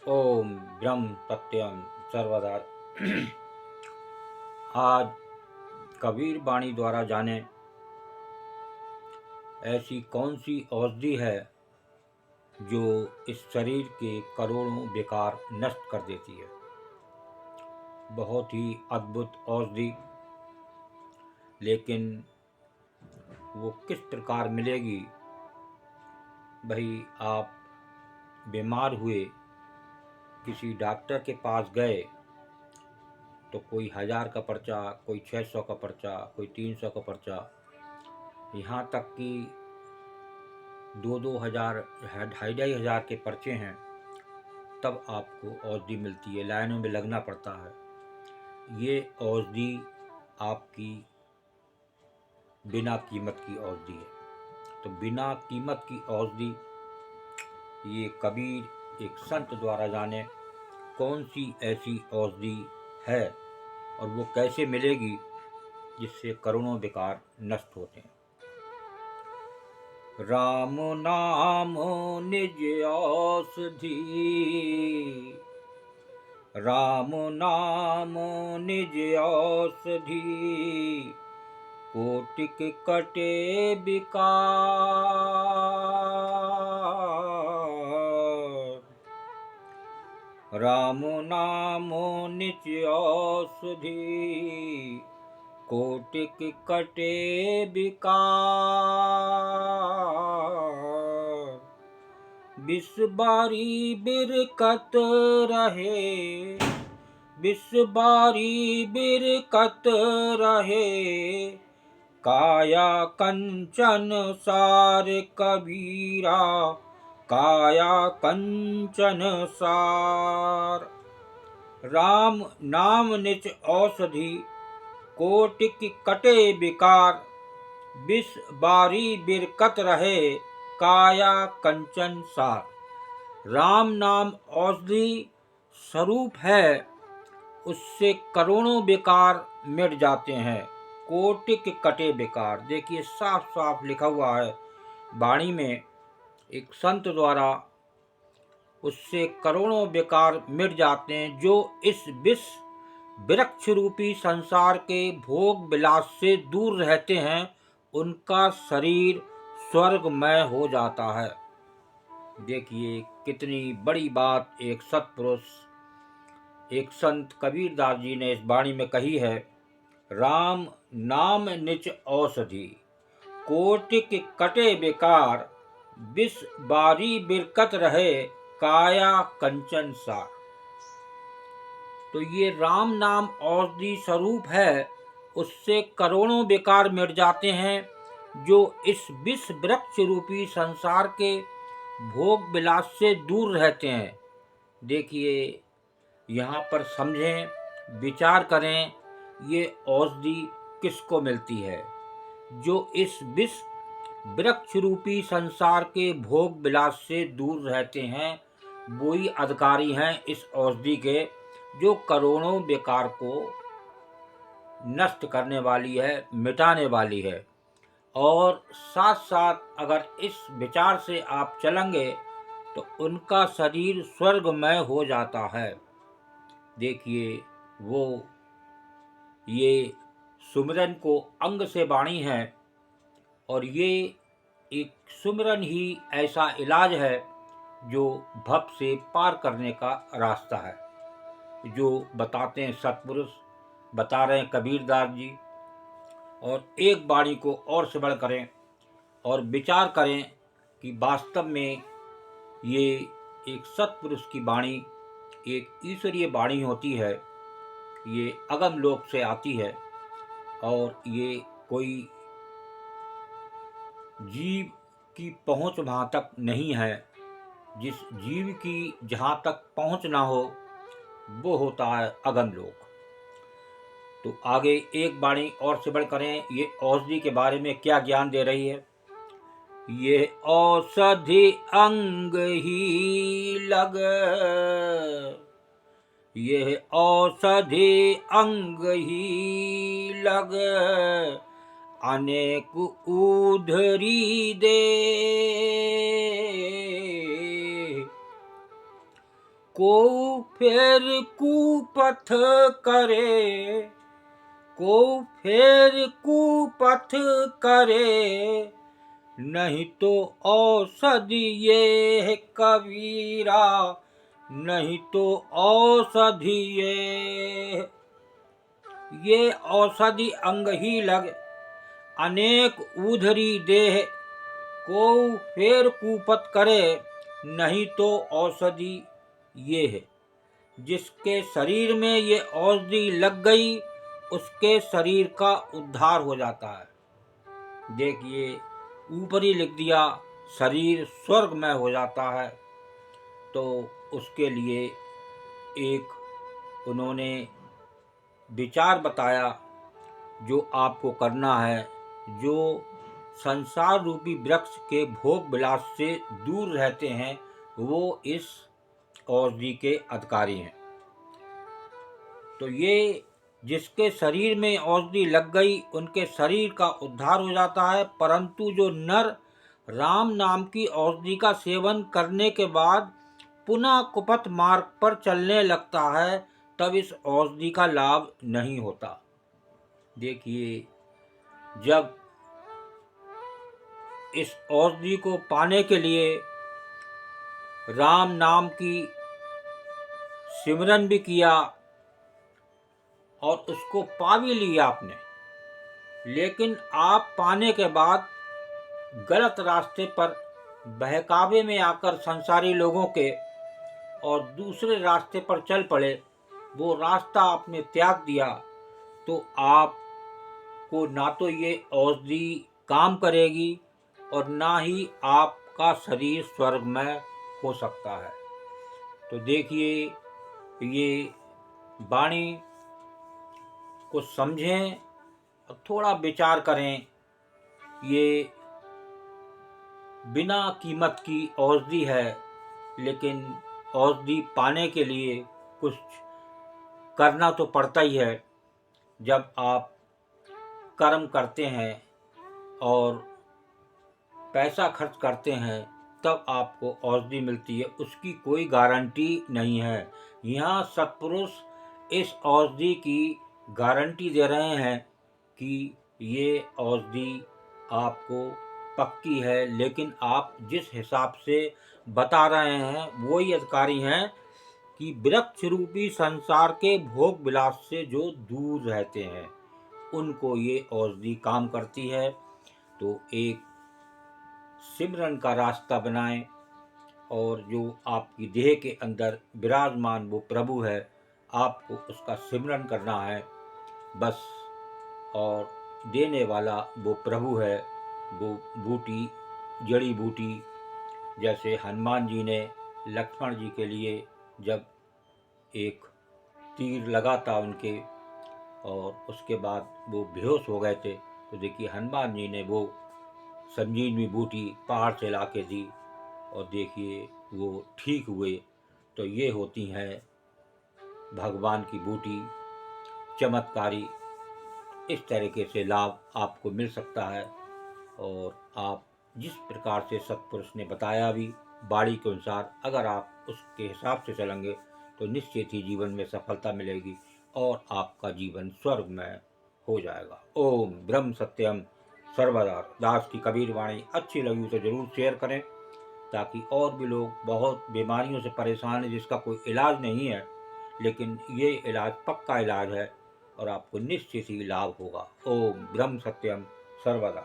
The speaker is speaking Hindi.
ओम ब्रह्म सत्यम सर्वदा। आज कबीर वाणी द्वारा जाने ऐसी कौन सी औषधि है जो इस शरीर के करोड़ों विकार नष्ट कर देती है। बहुत ही अद्भुत औषधि, लेकिन वो किस प्रकार मिलेगी। भाई, आप बीमार हुए, किसी डॉक्टर के पास गए तो कोई 1000 का पर्चा, कोई 600 का पर्चा, कोई 300 का पर्चा, यहाँ तक कि 2-2 हज़ार, 2,500 के पर्चे हैं, तब आपको औषधि मिलती है। लाइनों में लगना पड़ता है। ये औषधि आपकी बिना कीमत की औषधि है। तो बिना कीमत की औषधि ये कबीर एक संत द्वारा जाने कौन सी ऐसी औषधि है और वो कैसे मिलेगी जिससे करोड़ों विकार नष्ट होते हैं। राम नाम निज औषधि, राम नाम निज औषधि, कोटिक कटे विकार। राम नाम निज औषधि, कोटिक कटे विकार। विष बारी बिरकत रहे, विष बारी बिरकत रहे, काया कंचन सार कबीरा, काया कंचन सार। राम नाम निज औषधि, कोटिक कटे विकार, विष बारी बिरकत रहे, काया कंचन सार। राम नाम औषधि स्वरूप है, उससे करोड़ों विकार मिट जाते हैं। कोटिक कटे विकार, देखिए साफ साफ लिखा हुआ है वाणी में, एक संत द्वारा, उससे करोड़ों विकार मिट जाते हैं जो इस विष वृक्ष रूपी संसार के भोग विलास से दूर रहते हैं। उनका शरीर स्वर्गमय हो जाता है। देखिए कितनी बड़ी बात एक सत्पुरुष, एक संत कबीरदास जी ने इस वाणी में कही है। राम नाम निज औषधि, कोटिक कटे विकार, विष बारी बिरकत रहे, काया कंचन सार। तो ये राम नाम औषधि स्वरूप है, उससे करोड़ों विकार मिट जाते हैं जो इस विष वृक्ष रूपी संसार के भोग विलास से दूर रहते हैं। देखिए यहाँ पर समझें, विचार करें, ये औषधि किसको मिलती है। जो इस विष वृक्ष रूपी संसार के भोग विलास से दूर रहते हैं, वो ही अधिकारी हैं इस औषधि के, जो करोड़ों विकार को नष्ट करने वाली है, मिटाने वाली है। और साथ साथ अगर इस विचार से आप चलेंगे तो उनका शरीर स्वर्गमय हो जाता है। देखिए वो ये सुमिरन को अंग से वाणी है, और ये एक सुमिरन ही ऐसा इलाज है जो भव से पार करने का रास्ता है, जो बताते हैं सत्पुरुष, बता रहे हैं कबीरदास जी। और एक वाणी को और श्रवण करें और विचार करें कि वास्तव में ये एक सत्पुरुष की वाणी, एक ईश्वरीय वाणी होती है। ये अगम लोक से आती है और ये कोई जीव की पहुंच वहाँ तक नहीं है। जिस जीव की जहाँ तक पहुंच ना हो, वो होता है अगम लोक। तो आगे एक वाणी और श्रवण करें, ये औषधि के बारे में क्या ज्ञान दे रही है। ये औषधि अंग ही लग, ये औषधि अंग ही लग, अनेक उधरी दे, को फेर कुपथ करे, को फेर कुपथ करे, नहीं तो औषधि ये है कबीरा, नहीं तो औषधि ये औषधि अंग ही लग, अनेक उधरी देह, को फेर कुपथ करे, नहीं तो औषधि ये है। जिसके शरीर में ये औषधि लग गई उसके शरीर का उद्धार हो जाता है। देखिए ऊपर ही लिख दिया शरीर स्वर्गमय हो जाता है। तो उसके लिए एक उन्होंने विचार बताया जो आपको करना है। जो संसार रूपी वृक्ष के भोग विलास से दूर रहते हैं वो इस औषधि के अधिकारी हैं। तो ये जिसके शरीर में औषधि लग गई उनके शरीर का उद्धार हो जाता है। परंतु जो नर राम नाम की औषधि का सेवन करने के बाद पुनः कुपथ मार्ग पर चलने लगता है तब इस औषधि का लाभ नहीं होता। देखिए जब इस औषधि को पाने के लिए राम नाम की सिमरन भी किया और उसको पा भी लिया आपने, लेकिन आप पाने के बाद गलत रास्ते पर बहकावे में आकर संसारी लोगों के और दूसरे रास्ते पर चल पड़े, वो रास्ता आपने त्याग दिया, तो आपको ना तो ये औषधि काम करेगी और ना ही आपका शरीर स्वर्गमय हो सकता है। तो देखिए ये वाणी को समझें और थोड़ा विचार करें। ये बिना कीमत की औषधि है, लेकिन औषधि पाने के लिए कुछ करना तो पड़ता ही है। जब आप कर्म करते हैं और पैसा खर्च करते हैं तब आपको औषधि मिलती है, उसकी कोई गारंटी नहीं है। यहाँ सत्पुरुष इस औषधि की गारंटी दे रहे हैं कि ये औषधि आपको पक्की है, लेकिन आप जिस हिसाब से बता रहे हैं वही अधिकारी हैं कि वृक्ष रूपी संसार के भोग विलास से जो दूर रहते हैं उनको ये औषधि काम करती है। तो एक सिमरन का रास्ता बनाएं और जो आपकी देह के अंदर विराजमान वो प्रभु है, आपको उसका सिमरन करना है बस। और देने वाला वो प्रभु है, वो बूटी जड़ी बूटी, जैसे हनुमान जी ने लक्ष्मण जी के लिए जब एक तीर लगा था उनके और उसके बाद वो बेहोश हो गए थे, तो देखिए हनुमान जी ने वो संजीवनी बूटी पहाड़ से ला के दी और देखिए वो ठीक हुए। तो ये होती हैं भगवान की बूटी, चमत्कारी। इस तरीके से लाभ आपको मिल सकता है और आप जिस प्रकार से सत्पुरुष ने बताया भी बाड़ी के अनुसार अगर आप उसके हिसाब से चलेंगे तो निश्चित ही जीवन में सफलता मिलेगी और आपका जीवन स्वर्गमय हो जाएगा। ओम ब्रह्म सत्यम सर्वदा। दास की कबीर वाणी अच्छी लगी तो जरूर शेयर करें ताकि और भी लोग बहुत बीमारियों से परेशान हैं जिसका कोई इलाज नहीं है, लेकिन ये इलाज पक्का इलाज है और आपको निश्चित ही लाभ होगा। ओम ब्रह्म सत्यम सर्वदा।